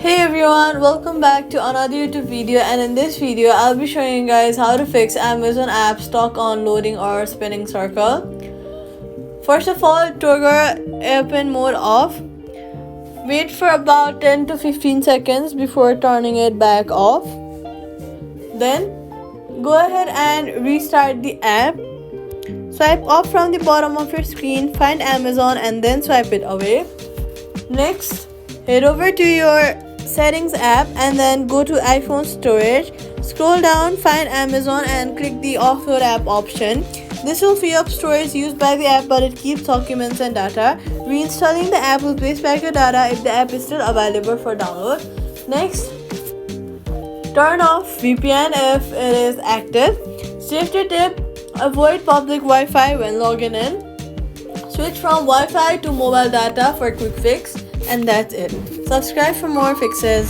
Hey everyone, welcome back to another YouTube video, and in this video I'll be showing you guys how to fix Amazon app stuck on loading or spinning circle. First of all, trigger airplane mode off. Wait for about 10 to 15 seconds before turning it back off. Then go ahead and restart the app. Swipe up from the bottom of your screen, find Amazon and then swipe it away. Next, head over to your settings app and then go to iPhone storage. Scroll down, find Amazon and click the offload app option. This will free up storage used by the app, but it keeps documents and data. Reinstalling the app will place back your data if the app is still available for download. Next, turn off VPN if it is active. Safety tip: avoid public Wi-Fi when logging in. Switch from Wi-Fi to mobile data for quick fix. And that's it. Subscribe for more fixes.